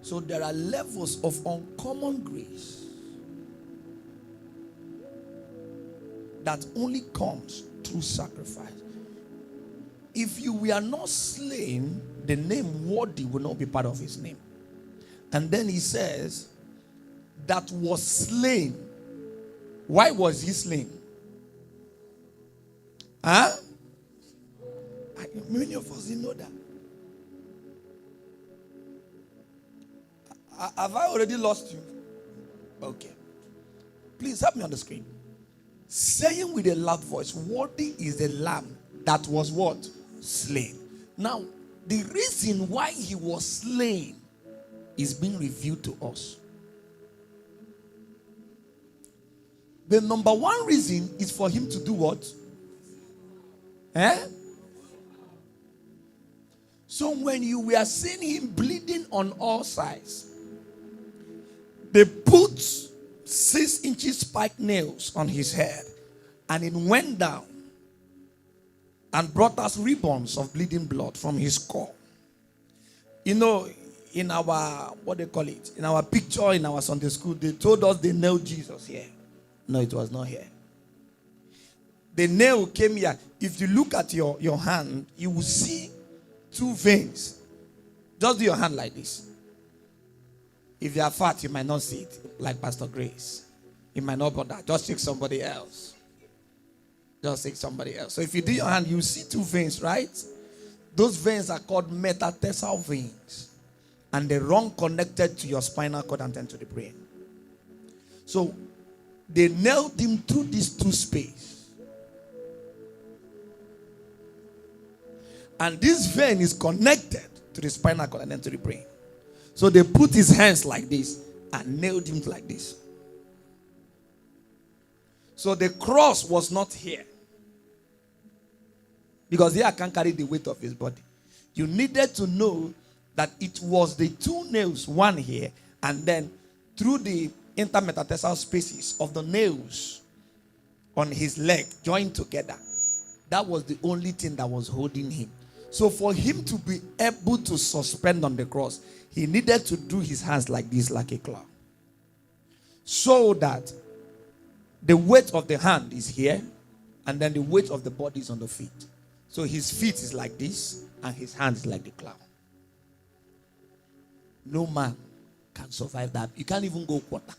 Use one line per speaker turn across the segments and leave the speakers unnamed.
So there are levels of uncommon grace that only comes through sacrifice. If you were not slain, the name worthy will not be part of his name. And then he says, that was slain. Why was he slain? Huh? Many of us didn't know that. Have I already lost you? Okay. Please help me on the screen. Saying with a loud voice, worthy is the lamb that was what? Slain. Now, the reason why he was slain is being revealed to us. The number one reason is for him to do what? So when you were seeing him bleeding on all sides, they put 6 inches spike nails on his head, and it went down and brought us ribbons of bleeding blood from his skull. You know, in our, what they call it, in our picture in our Sunday school, they told us they nailed Jesus here. No, it was not here. The nail came here. If you look at your hand, you will see 2 veins. Just do your hand like this. If you are fat, you might not see it, like Pastor Grace. You might not bother. Just take somebody else. Just take somebody else. So if you do your hand, you see 2 veins, right? Those veins are called metatarsal veins. And they run connected to your spinal cord and then to the brain. So they nailed him through these 2 spaces. And this vein is connected to the spinal cord and then to the brain. So they put his hands like this and nailed him like this. So the cross was not here. Because here I can't carry the weight of his body. You needed to know that it was the 2 nails, one here, and then through the intermetatarsal spaces of the nails on his leg joined together. That was the only thing that was holding him. So for him to be able to suspend on the cross, he needed to do his hands like this, like a claw. So that the weight of the hand is here, and then the weight of the body is on the feet. So his feet is like this, and his hand is like the claw. No man can survive that. You can't even go quarter.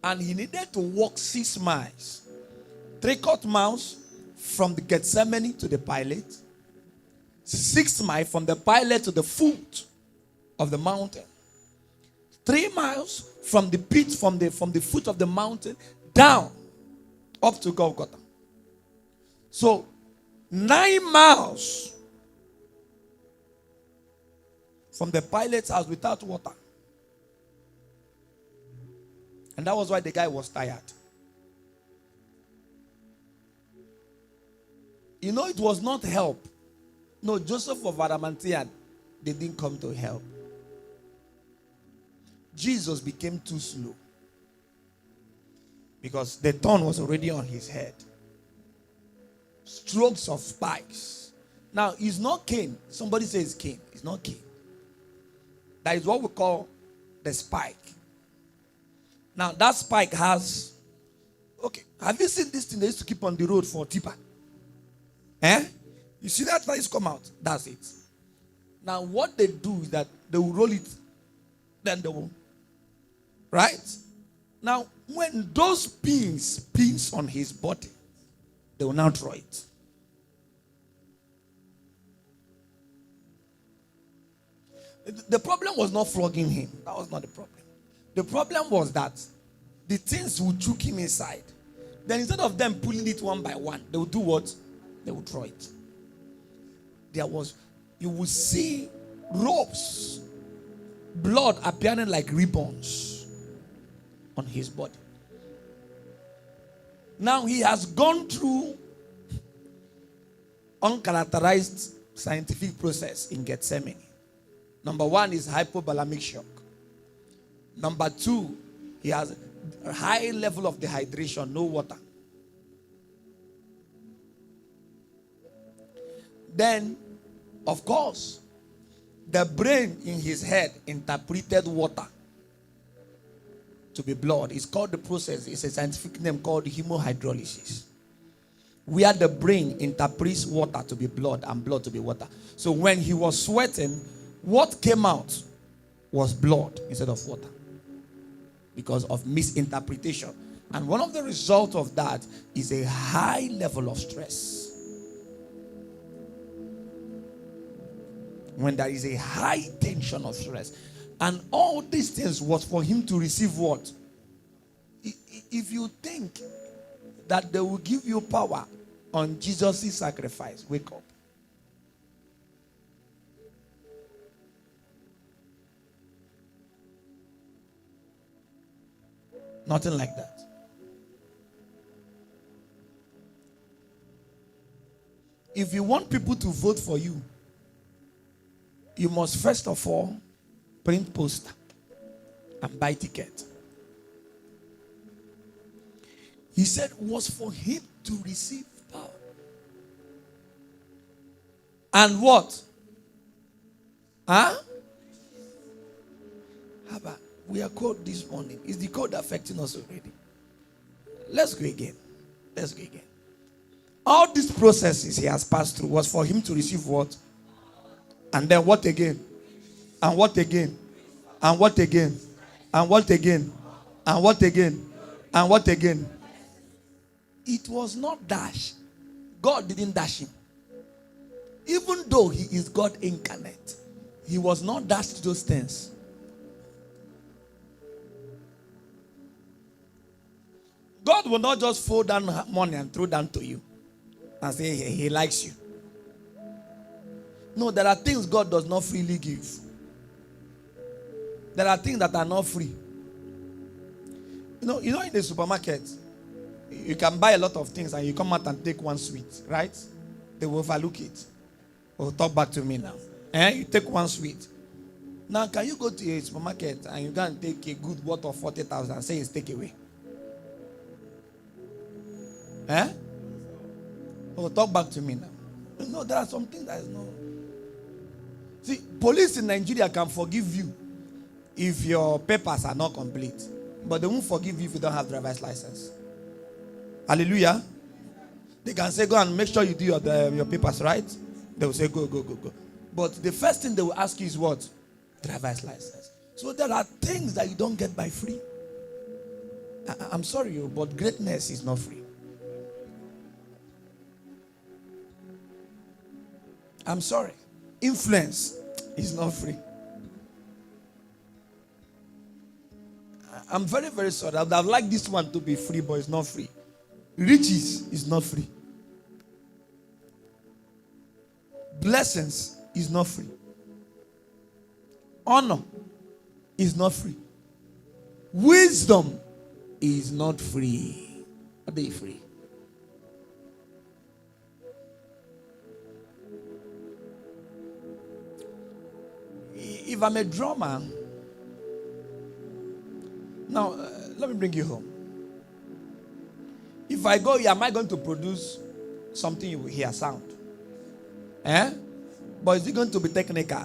And he needed to walk 6 miles. 3/4 miles from the Gethsemane to the Pilate. 6 miles from the Pilate to the foot of the mountain. 3 miles from the pit, from the foot of the mountain down up to Golgotha. So 9 miles from the Pilate's house without water. And that was why the guy was tired. You know, it was not help. No, Joseph of Arimathea, they didn't come to help. Jesus became too slow. Because the thorn was already on his head. Strokes of spikes. Now, it's not Cain. Somebody says Cain. It's not Cain. That is what we call the spike. Now, that spike has... Okay, have you seen this thing they used to keep on the road for tipper? You see that lights come out? That's it. Now, what they do is that they will roll it, then they will... Right? Now, when those pins on his body, they will now draw it. The problem was not flogging him. That was not the problem. The problem was that the things would choke him inside. Then instead of them pulling it one by one, they would do what? They would draw it. You will see ropes, blood appearing like ribbons on his body. Now he has gone through uncharacterized scientific process in Gethsemane. Number 1 is hypovolemic shock. Number 2, he has a high level of dehydration, no water. Then, of course, The brain in his head interpreted water to be blood. It's called the process. It's a scientific name called hemodialysis, where the brain interprets water to be blood and blood to be water. So when he was sweating, what came out was blood instead of water because of misinterpretation. And one of the results of that is a high level of stress. When there is a high tension of stress. And all these things was for him to receive what? If you think that they will give you power on Jesus' sacrifice, wake up. Nothing like that. If you want people to vote for you, you must first of all print poster and buy ticket. He said it was for him to receive power. And what? Huh? How about we are cold this morning? Is the cold affecting us already? Let's go again. Let's go again. All these processes he has passed through was for him to receive what? And then what again? And what again? And what again? And what again? And what again? And what again? It was not dash. God didn't dash him. Even though he is God incarnate, he was not dashed those things. God will not just fold down money and throw down to you and say he likes you. No, there are things God does not freely give. There are things that are not free. You know in the supermarket, you can buy a lot of things and you come out and take one sweet, right? They will overlook it. Oh, talk back to me now. You take one sweet. Now, can you go to a supermarket and you go and take a good worth of 40,000 and say it's takeaway? Oh, talk back to me now. No, there are some things that is not. See, police in Nigeria can forgive you if your papers are not complete. But they won't forgive you if you don't have driver's license. Hallelujah. They can say, go and make sure you do your papers right. They will say, go. But the first thing they will ask you is what? Driver's license. So there are things that you don't get by free. I'm sorry, but greatness is not free. I'm sorry. Influence is not free. I'm very, very sorry. I would have liked this one to be free, but it's not free. Riches is not free. Blessings is not free. Honor is not free. Wisdom is not free. Are they free? If I'm a drummer, now let me bring you home. If I go here, am I going to produce something you will hear sound? But is it going to be technical?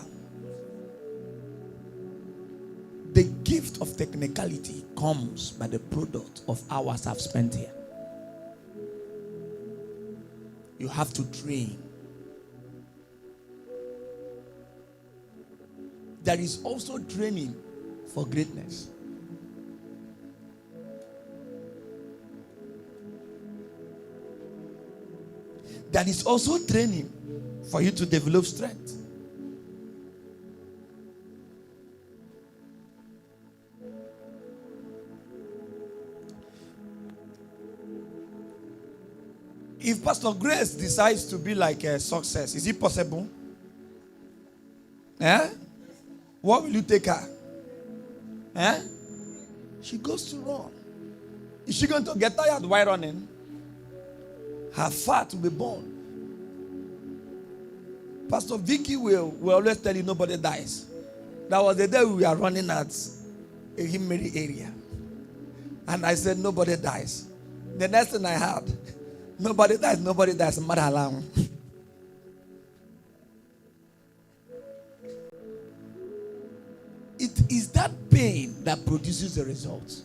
The gift of technicality comes by the product of hours I've spent here. You have to train. There is also training for greatness. There is also training for you to develop strength. If Pastor Grace decides to be like a success, is it possible? What will you take her? She goes to run. Is she going to get tired while running? Her fat will be born. Pastor Vicky will always tell you nobody dies. That was the day we were running at a Himmeri area. And I said nobody dies. The next thing I heard, nobody dies, Madalam. it is that pain that produces the results.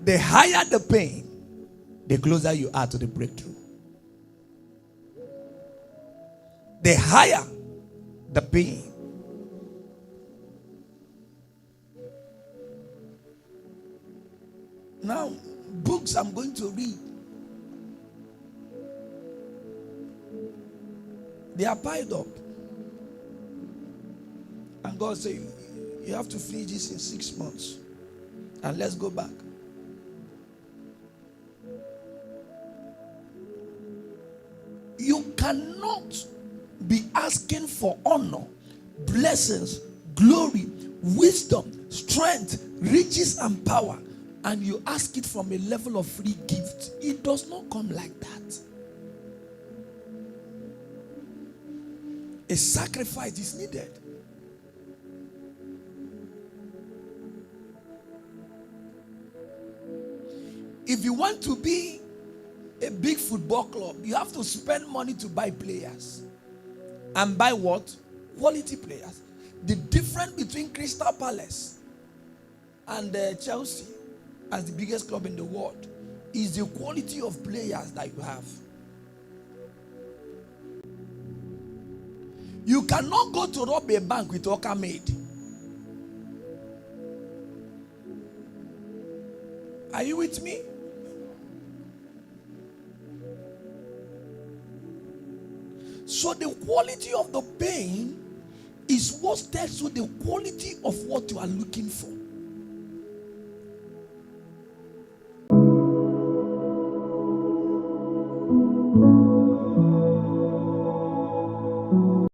The higher the pain, the closer you are to the breakthrough. The higher the pain, now books I'm going to read, they are piled up, and God said, you have to finish this in 6 months, and let's go back. You cannot be asking for honor, blessings, glory, wisdom, strength, riches, and power, and you ask it from a level of free gift. It does not come like that. A sacrifice is needed. If you want to be a big football club, you have to spend money to buy players. And buy what? Quality players. The difference between Crystal Palace and Chelsea as the biggest club in the world is the quality of players that you have. You cannot go to rob a bank with Oka made. Are you with me? So the quality of the pain is what tells you the quality of what you are looking for.